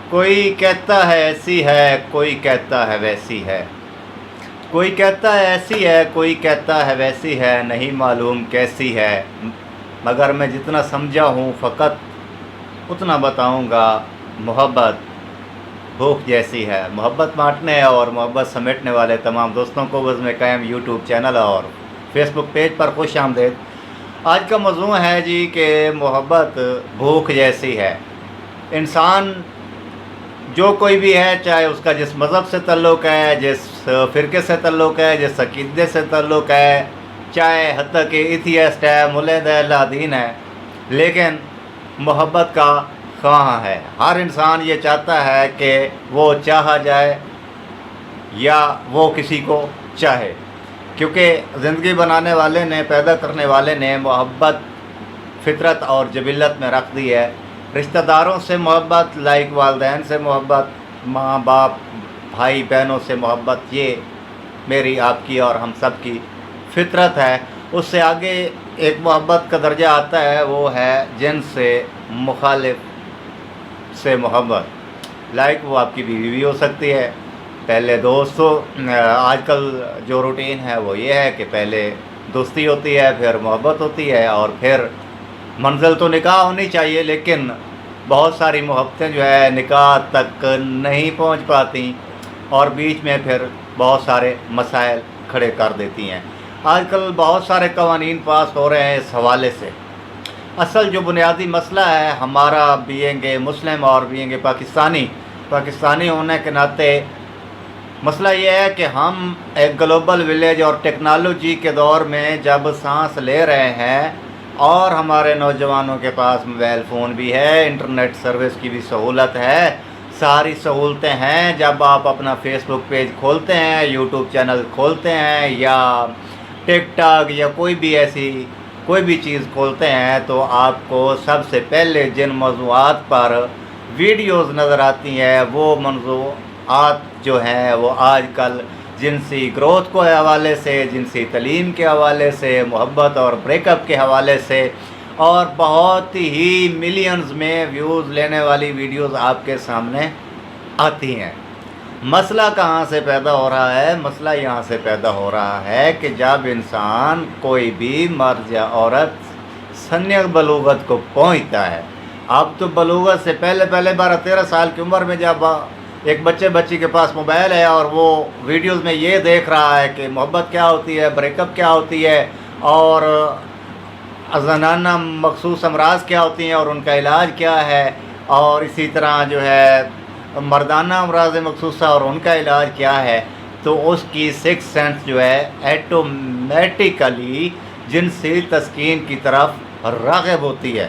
کوئی کہتا ہے ایسی ہے، کوئی کہتا ہے ویسی ہے، کوئی کہتا ہے ایسی ہے، کوئی کہتا ہے ویسی ہے، نہیں معلوم کیسی ہے، مگر میں جتنا سمجھا ہوں فقط اتنا بتاؤں گا، محبت بھوک جیسی ہے۔ محبت بانٹنے اور محبت سمیٹنے والے تمام دوستوں کو بزم قائم یوٹیوب چینل اور فیس بک پیج پر خوش آمدید۔ آج کا موضوع ہے جی کہ محبت بھوک جیسی ہے۔ انسان جو کوئی بھی ہے، چاہے اس کا جس مذہب سے تعلق ہے، جس فرقے سے تعلق ہے، جس عقیدے سے تعلق ہے، چاہے حتیٰ کہ ایتھیسٹ ہے، ملحد ہے، لا دین ہے، لیکن محبت کا خواہاں ہے۔ ہر انسان یہ چاہتا ہے کہ وہ چاہا جائے یا وہ کسی کو چاہے، کیونکہ زندگی بنانے والے نے، پیدا کرنے والے نے محبت فطرت اور جبلت میں رکھ دی ہے۔ رشتہ داروں سے محبت، لائک والدین سے محبت، ماں باپ، بھائی بہنوں سے محبت، یہ میری آپ کی اور ہم سب کی فطرت ہے۔ اس سے آگے ایک محبت کا درجہ آتا ہے، وہ ہے جن سے مخالف سے محبت، لائک وہ آپ کی بیوی بھی ہو سکتی ہے، پہلے دوستوں، آج کل جو روٹین ہے وہ یہ ہے کہ پہلے دوستی ہوتی ہے، پھر محبت ہوتی ہے، اور پھر منزل تو نکاح ہونی چاہیے، لیکن بہت ساری محبتیں جو ہے نکاح تک نہیں پہنچ پاتی اور بیچ میں پھر بہت سارے مسائل کھڑے کر دیتی ہیں۔ آج کل بہت سارے قوانین پاس ہو رہے ہیں اس حوالے سے۔ اصل جو بنیادی مسئلہ ہے ہمارا بینگ مسلم اور بینگ پاکستانی ہونے کے ناطے، مسئلہ یہ ہے کہ ہم ایک گلوبل ولیج اور ٹیکنالوجی کے دور میں جب سانس لے رہے ہیں، اور ہمارے نوجوانوں کے پاس موبائل فون بھی ہے، انٹرنیٹ سروس کی بھی سہولت ہے، ساری سہولتیں ہیں، جب آپ اپنا فیس بک پیج کھولتے ہیں، یوٹیوب چینل کھولتے ہیں، یا ٹک ٹاک یا کوئی بھی چیز کھولتے ہیں، تو آپ کو سب سے پہلے جن موضوعات پر ویڈیوز نظر آتی ہیں، وہ موضوعات جو ہیں وہ آج کل جنسی گروتھ کے حوالے سے، جنسی تعلیم کے حوالے سے، محبت اور بریک اپ کے حوالے سے، اور بہت ہی ملینز میں ویوز لینے والی ویڈیوز آپ کے سامنے آتی ہیں۔ مسئلہ کہاں سے پیدا ہو رہا ہے؟ مسئلہ یہاں سے پیدا ہو رہا ہے کہ جب انسان، کوئی بھی مرد یا عورت سن بلوغت کو پہنچتا ہے، اب تو بلوغت سے پہلے 12-13 سال کی عمر میں جب ایک بچی کے پاس موبائل ہے اور وہ ویڈیوز میں یہ دیکھ رہا ہے کہ محبت کیا ہوتی ہے، بریک اپ کیا ہوتی ہے، اور زنانہ مخصوص امراض کیا ہوتی ہیں اور ان کا علاج کیا ہے، اور اسی طرح جو ہے مردانہ امراض مخصوصہ اور ان کا علاج کیا ہے، تو اس کی سکس سینس جو ہے ایٹومیٹیکلی جنسی تسکین کی طرف راغب ہوتی ہے،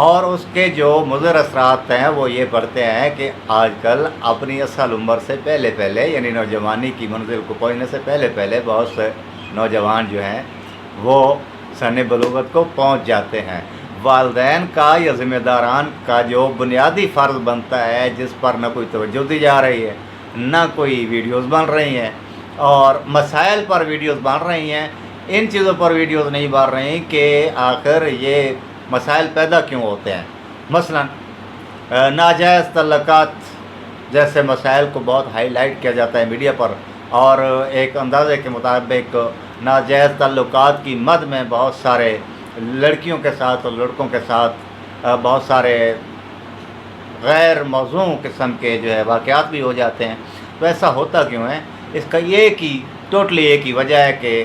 اور اس کے جو مضر اثرات ہیں وہ یہ پڑتے ہیں کہ آج کل اپنی اصل عمر سے پہلے یعنی نوجوانی کی منزل کو پہنچنے سے پہلے بہت سے نوجوان جو ہیں وہ سن بلوغت کو پہنچ جاتے ہیں۔ والدین کا یا ذمہ داران کا جو بنیادی فرض بنتا ہے، جس پر نہ کوئی توجہ دی جا رہی ہے، نہ کوئی ویڈیوز بن رہی ہیں، اور مسائل پر ویڈیوز بن رہی ہیں، ان چیزوں پر ویڈیوز نہیں بن رہی کہ آخر یہ مسائل پیدا کیوں ہوتے ہیں۔ مثلا ناجائز تعلقات جیسے مسائل کو بہت ہائی لائٹ کیا جاتا ہے میڈیا پر، اور ایک اندازے کے مطابق ناجائز تعلقات کی مد میں بہت سارے لڑکیوں کے ساتھ اور لڑکوں کے ساتھ بہت سارے غیر موزوں قسم کے جو ہے واقعات بھی ہو جاتے ہیں۔ تو ایسا ہوتا کیوں ہے؟ اس کا ٹوٹلی ایک ہی وجہ ہے کہ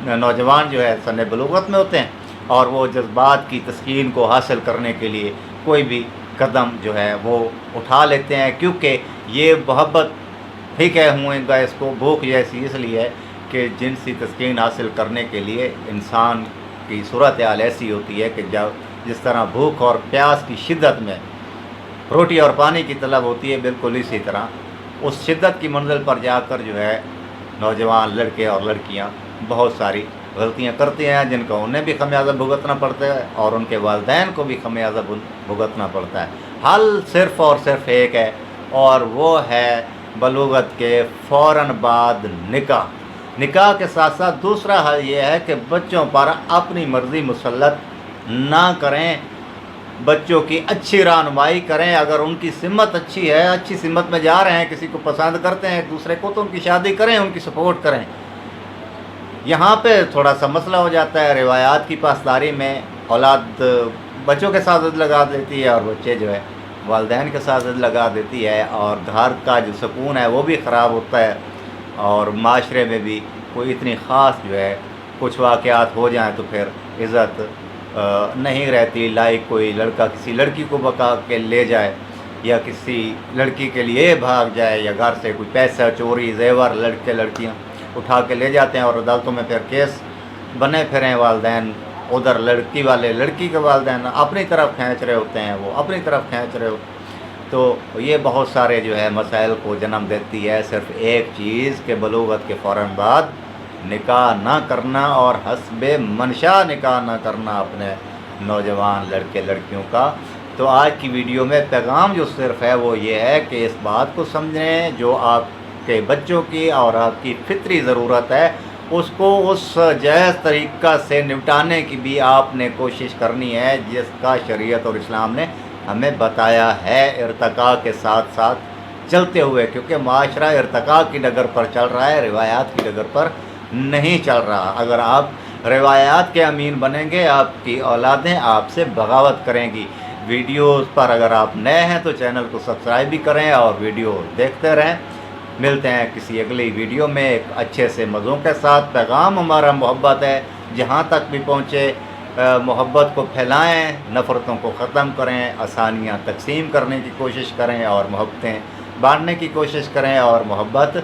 نوجوان جو ہے سن بلوغت میں ہوتے ہیں، اور وہ جذبات کی تسکین کو حاصل کرنے کے لیے کوئی بھی قدم جو ہے وہ اٹھا لیتے ہیں، کیونکہ یہ محبت ہی ہوں گا اس کو بھوک جیسی اس لیے ہے کہ جنسی تسکین حاصل کرنے کے لیے انسان کی صورتحال ایسی ہوتی ہے کہ جس طرح بھوک اور پیاس کی شدت میں روٹی اور پانی کی طلب ہوتی ہے، بالکل اسی طرح اس شدت کی منزل پر جا کر جو ہے نوجوان لڑکے اور لڑکیاں بہت ساری غلطیاں کرتے ہیں، جن کا انہیں بھی خمیازہ بھگتنا پڑتا ہے اور ان کے والدین کو بھی خمیازہ بھگتنا پڑتا ہے۔ حل صرف اور صرف ایک ہے، اور وہ ہے بلوغت کے فوراً بعد نکاح کے ساتھ ساتھ دوسرا حل یہ ہے کہ بچوں پر اپنی مرضی مسلط نہ کریں، بچوں کی اچھی رہنمائی کریں. اگر ان کی سمت اچھی ہے, اچھی سمت میں جا رہے ہیں, کسی کو پسند کرتے ہیں ایک دوسرے کو, تو ان کی شادی کریں, ان کی سپورٹ کریں. یہاں پہ تھوڑا سا مسئلہ ہو جاتا ہے روایات کی پاسداری میں. اولاد بچوں کے ساتھ لگا دیتی ہے اور بچے جو ہے والدین کے ساتھ لگا دیتی ہے, اور گھر کا جو سکون ہے وہ بھی خراب ہوتا ہے, اور معاشرے میں بھی کوئی اتنی خاص جو ہے کچھ واقعات ہو جائیں تو پھر عزت نہیں رہتی. لائک کوئی لڑکا کسی لڑکی کو بکا کے لے جائے, یا کسی لڑکی کے لیے بھاگ جائے, یا گھر سے کوئی پیسہ چوری زیور لڑکے لڑکیاں اٹھا کے لے جاتے ہیں, اور عدالتوں میں پھر کیس بنے پھریں. والدین ادھر لڑکی والے لڑکی کے والدین اپنی طرف کھینچ رہے ہوتے ہیں, وہ اپنی طرف کھینچ رہے ہوتے ہیں. تو یہ بہت سارے جو ہے مسائل کو جنم دیتی ہے صرف ایک چیز کہ بلوغت کے فوراً بعد نکاح نہ کرنا, اور حسب منشا نکاح نہ کرنا اپنے نوجوان لڑکے لڑکیوں کا. تو آج کی ویڈیو میں پیغام جو صرف ہے وہ یہ ہے کہ اس بات کو سمجھیں, جو آپ کے بچوں کی اور آپ کی فطری ضرورت ہے اس کو اس جائز طریقہ سے نپٹانے کی بھی آپ نے کوشش کرنی ہے جس کا شریعت اور اسلام نے ہمیں بتایا ہے, ارتقاء کے ساتھ ساتھ چلتے ہوئے. کیونکہ معاشرہ ارتقاء کی ڈگر پر چل رہا ہے, روایات کی ڈگر پر نہیں چل رہا. اگر آپ روایات کے امین بنیں گے, آپ کی اولادیں آپ سے بغاوت کریں گی. ویڈیوز پر اگر آپ نئے ہیں تو چینل کو سبسکرائب بھی کریں اور ویڈیو دیکھتے رہیں. ملتے ہیں کسی اگلی ویڈیو میں ایک اچھے سے موضوع کے ساتھ. پیغام ہمارا محبت ہے, جہاں تک بھی پہنچے محبت کو پھیلائیں, نفرتوں کو ختم کریں, آسانیاں تقسیم کرنے کی کوشش کریں, اور محبتیں بانٹنے کی کوشش کریں, اور محبت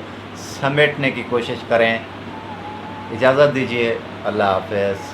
سمیٹنے کی کوشش کریں. اجازت دیجیے, اللہ حافظ.